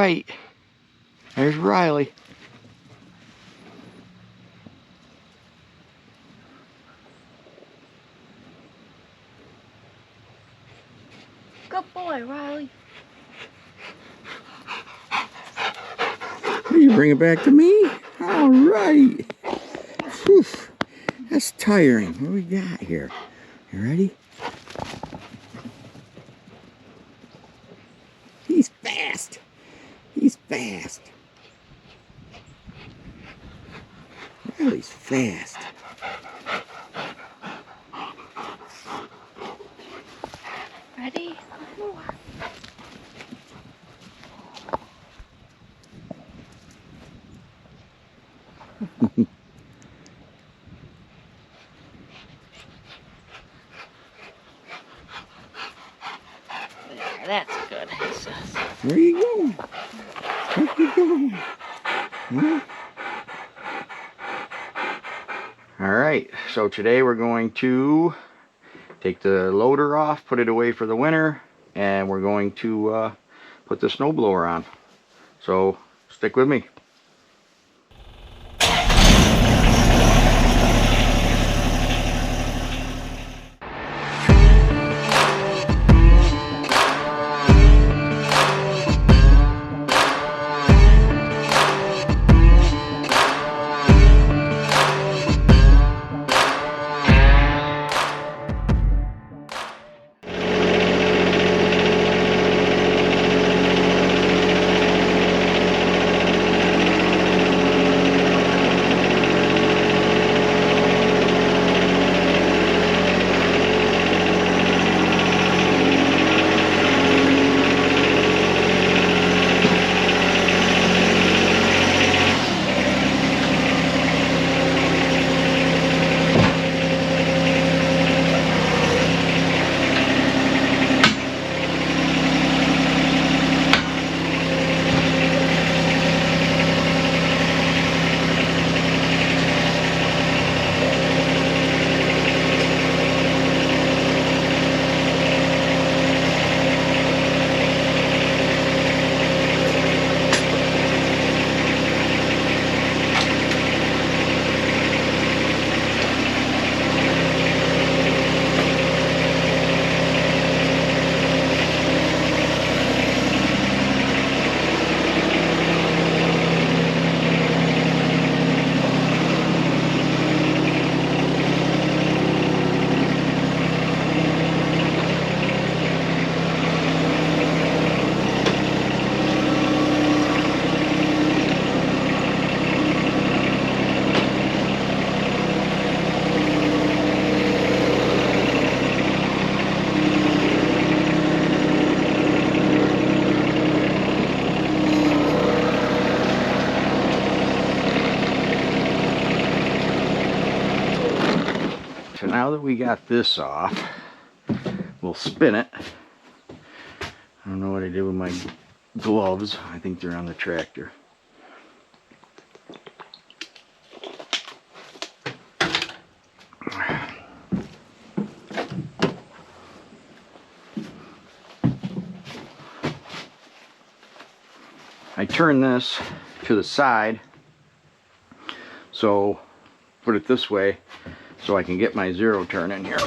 right. There's Riley. Good boy, Riley. You bring it back to me? All right. Whew. That's tiring. What do we got here? You ready? He's fast. He's fast. Riley's fast. Ready? More. There, that's good, he says. Where are you going? Where are you going? Huh? Alright, so today we're going to take the loader off, put it away for the winter, and we're going to put the snowblower on. So stick with me. So now that we got this off, we'll spin it. I don't know what I did with my gloves. I think they're on the tractor. I turn this to the side, so put it this way so I can get my zero turn in here.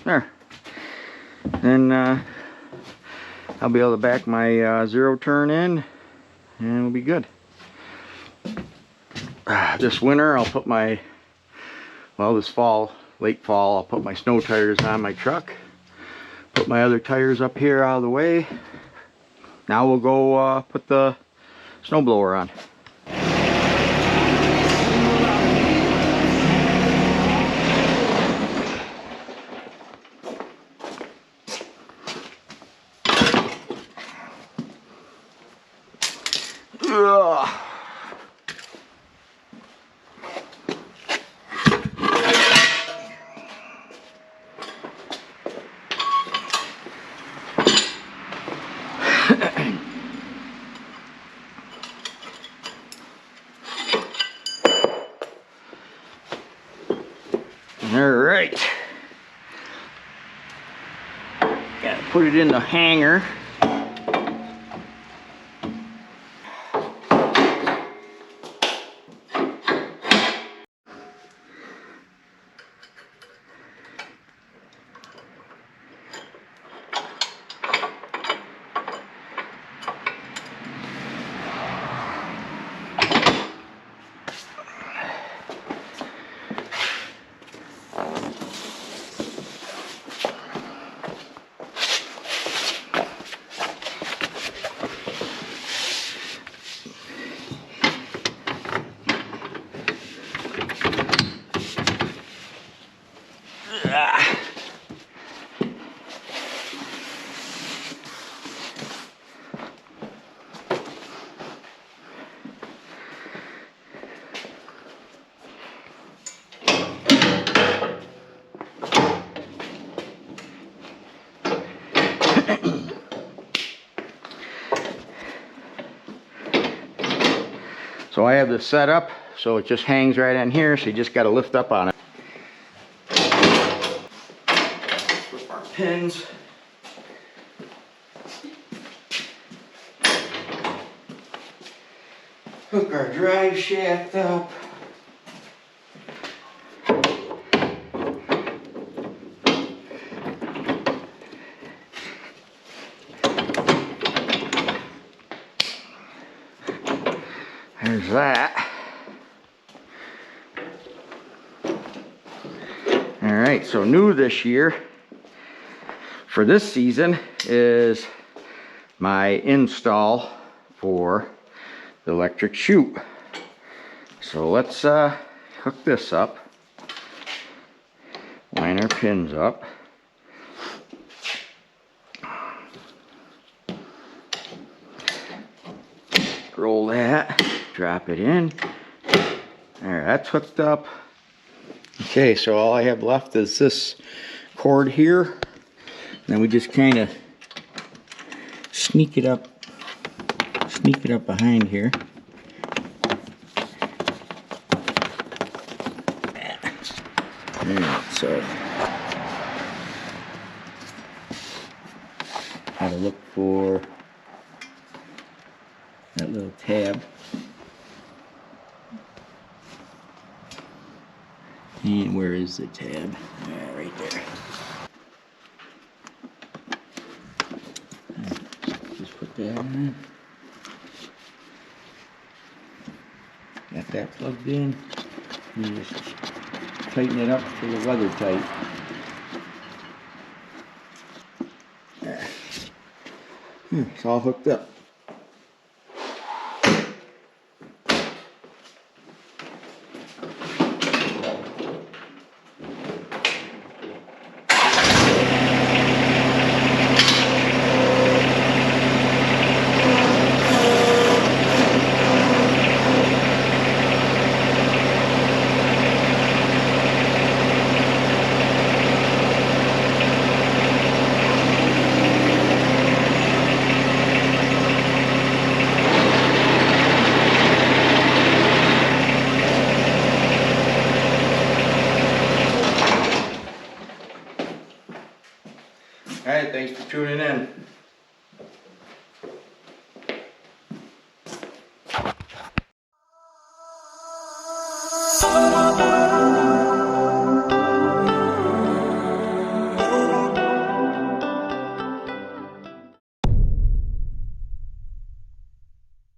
There. Then I'll be able to back my zero turn in and we'll be good. This winter I'll put my, well, this fall, late fall, I'll put my snow tires on my truck. Put my other tires up here out of the way. Now we'll go put the snowblower on. Ugh. All right, gotta put it in the hanger. So I have this set up so it just hangs right on here, so you just got to lift up on it. With our pins. Hook our drive shaft up. There's that. All right, so new this year for this season is my install for the electric chute. So let's hook this up, line our pins up. Roll that, drop it in. There, that's hooked up. Okay, so all I have left is this cord here. Then we just kind of sneak it up behind here. Alright, so gotta look for that little tab. And where is the tab? Right there. Just put that in. Got that plugged in. You just tighten it up to the weather tight. There. It's all hooked up. Alright, thanks for tuning in.